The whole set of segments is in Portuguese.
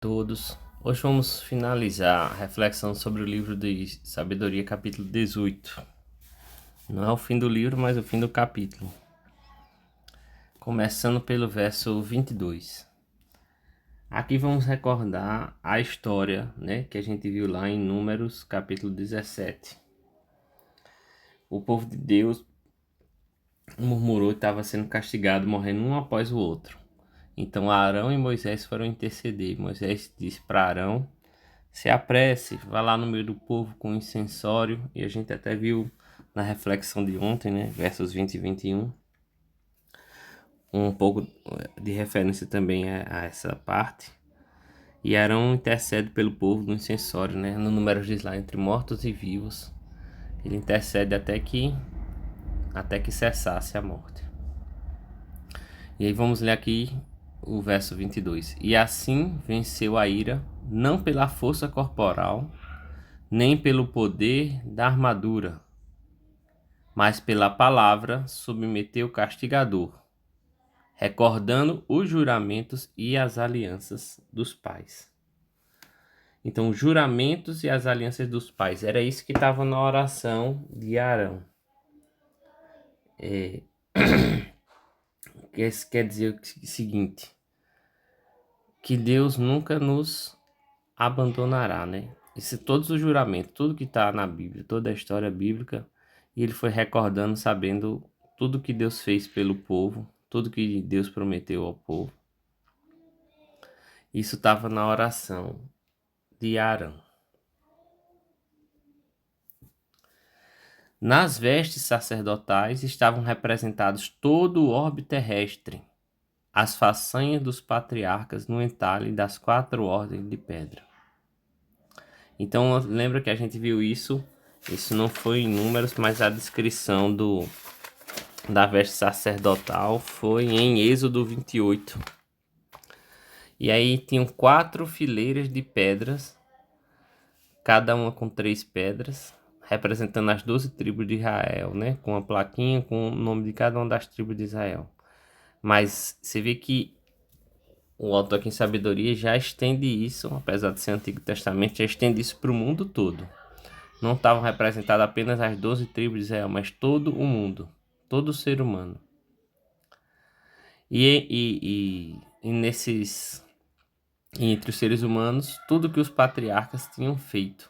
Todos. Hoje vamos finalizar a reflexão sobre o livro de Sabedoria, capítulo 18. Não é o fim do livro, mas o fim do capítulo. Começando pelo verso 22. Aqui vamos recordar a história, que a gente viu lá em Números, capítulo 17. O povo de Deus murmurou e estava sendo castigado, morrendo um após o outro. Então Arão e Moisés foram interceder. Moisés disse para Arão: se apresse, vá lá no meio do povo com incensório. E a gente até viu na reflexão de ontem, versos 20 e 21, um pouco de referência também a essa parte. E Arão intercede pelo povo no incensório, no número diz lá, entre mortos e vivos. Ele intercede até que cessasse a morte. E aí vamos ler aqui o verso 22. E assim venceu a ira, não pela força corporal, nem pelo poder da armadura, mas pela palavra submeteu o castigador, recordando os juramentos e as alianças dos pais. Então, os juramentos e as alianças dos pais, era isso que estava na oração de Arão. Isso quer dizer o seguinte, que Deus nunca nos abandonará, todos os juramentos, tudo que está na Bíblia, toda a história bíblica, e ele foi recordando, sabendo tudo que Deus fez pelo povo, tudo que Deus prometeu ao povo. Isso estava na oração de Arão. Nas vestes sacerdotais estavam representados todo o orbe terrestre, as façanhas dos patriarcas no entalhe das 4 ordens de pedra. Então lembra que a gente viu isso não foi em Números, mas a descrição da veste sacerdotal foi em Êxodo 28. E aí tinham 4 fileiras de pedras, cada uma com 3 pedras, representando as 12 tribos de Israel, com a plaquinha com o nome de cada uma das tribos de Israel. Mas você vê que o autor aqui em Sabedoria já estende isso, apesar de ser Antigo Testamento, já estende isso para o mundo todo. Não estavam representadas apenas as 12 tribos de Israel, mas todo o mundo, todo ser humano. E entre os seres humanos, tudo que os patriarcas tinham feito,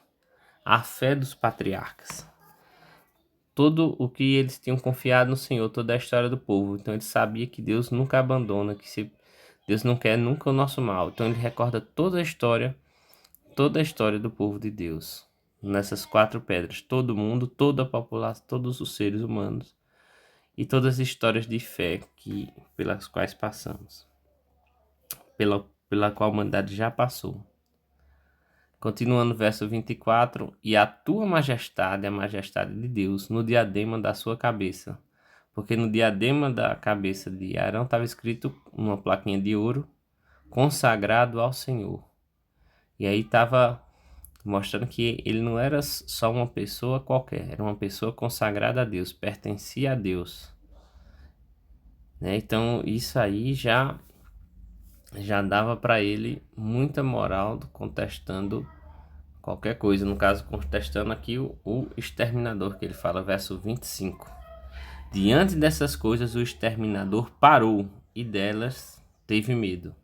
a fé dos patriarcas, tudo o que eles tinham confiado no Senhor, toda a história do povo. Então ele sabia que Deus nunca abandona, Deus não quer nunca o nosso mal. Então ele recorda toda a história do povo de Deus nessas 4 pedras, todo mundo, toda a população, todos os seres humanos e todas as histórias de fé pelas quais passamos, pela qual a humanidade já passou. Continuando o verso 24, e a tua majestade, a majestade de Deus, no diadema da sua cabeça. Porque no diadema da cabeça de Arão estava escrito uma plaquinha de ouro, consagrado ao Senhor. E aí estava mostrando que ele não era só uma pessoa qualquer, era uma pessoa consagrada a Deus, pertencia a Deus. Então isso aí já dava para ele muita moral contestando qualquer coisa, no caso contestando aqui o exterminador, que ele fala, verso 25. Diante dessas coisas o exterminador parou e delas teve medo,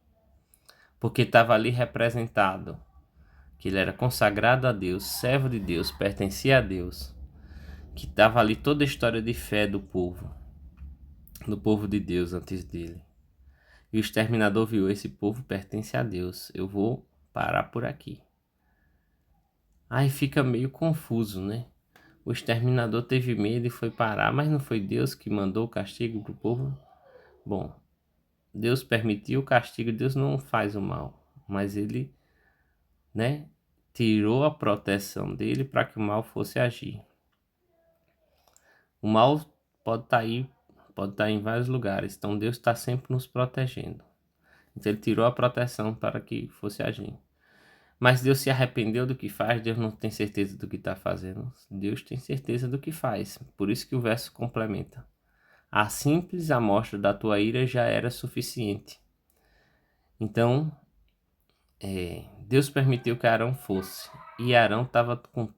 porque estava ali representado que ele era consagrado a Deus, servo de Deus, pertencia a Deus, que estava ali toda a história de fé do povo de Deus antes dele. E o exterminador viu, esse povo pertence a Deus, eu vou parar por aqui. Aí fica meio confuso, O exterminador teve medo e foi parar, mas não foi Deus que mandou o castigo para o povo? Bom, Deus permitiu o castigo, Deus não faz o mal, mas ele, tirou a proteção dele para que o mal fosse agir. O mal pode estar aí, pode estar em vários lugares, então Deus está sempre nos protegendo. Então ele tirou a proteção para que fosse agir. Mas Deus se arrependeu do que faz, Deus não tem certeza do que está fazendo. Deus tem certeza do que faz. Por isso que o verso complementa. A simples amostra da tua ira já era suficiente. Então, Deus permitiu que Arão fosse. E Arão estava com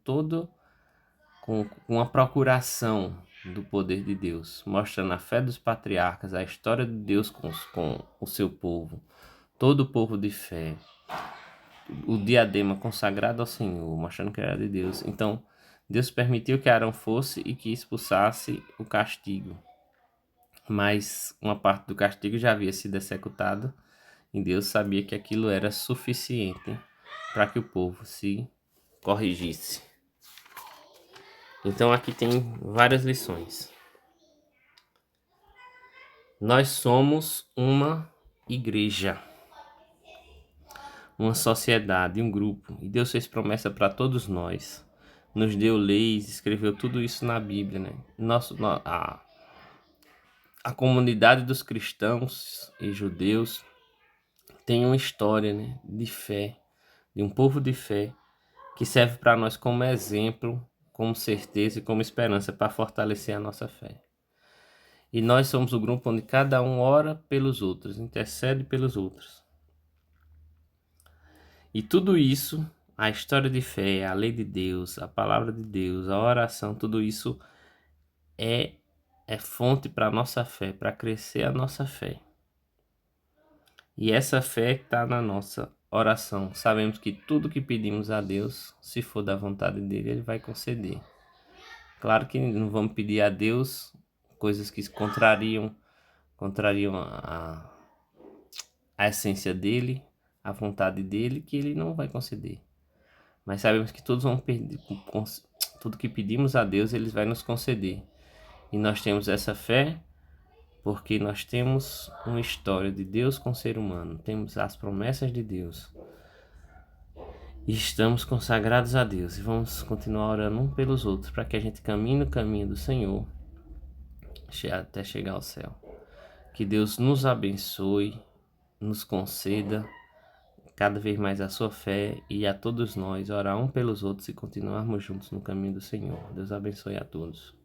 uma procuração do poder de Deus, mostrando a fé dos patriarcas, a história de Deus com o seu povo, todo o povo de fé, o diadema consagrado ao Senhor, mostrando que era de Deus. Então, Deus permitiu que Arão fosse e que expulsasse o castigo. Mas uma parte do castigo já havia sido executada e Deus sabia que aquilo era suficiente para que o povo se corrigisse. Então aqui tem várias lições. Nós somos uma igreja, uma sociedade, um grupo, e Deus fez promessa para todos nós. Nos deu leis, escreveu tudo isso na Bíblia, né? A comunidade dos cristãos e judeus tem uma história, né, de fé, de um povo de fé, que serve para nós como exemplo, como certeza e como esperança para fortalecer a nossa fé. E nós somos o grupo onde cada um ora pelos outros, intercede pelos outros. E tudo isso, a história de fé, a lei de Deus, a palavra de Deus, a oração, tudo isso é fonte para a nossa fé, para crescer a nossa fé. E essa fé está na nossa oração. Sabemos que tudo que pedimos a Deus, se for da vontade dele, ele vai conceder. Claro que não vamos pedir a Deus coisas que contrariam a essência dele, a vontade dele, que ele não vai conceder. Mas sabemos que tudo que pedimos a Deus, ele vai nos conceder. E nós temos essa fé porque nós temos uma história de Deus com o ser humano, temos as promessas de Deus. E estamos consagrados a Deus e vamos continuar orando um pelos outros para que a gente caminhe no caminho do Senhor até chegar ao céu. Que Deus nos abençoe, nos conceda cada vez mais a sua fé e a todos nós orar um pelos outros e continuarmos juntos no caminho do Senhor. Deus abençoe a todos.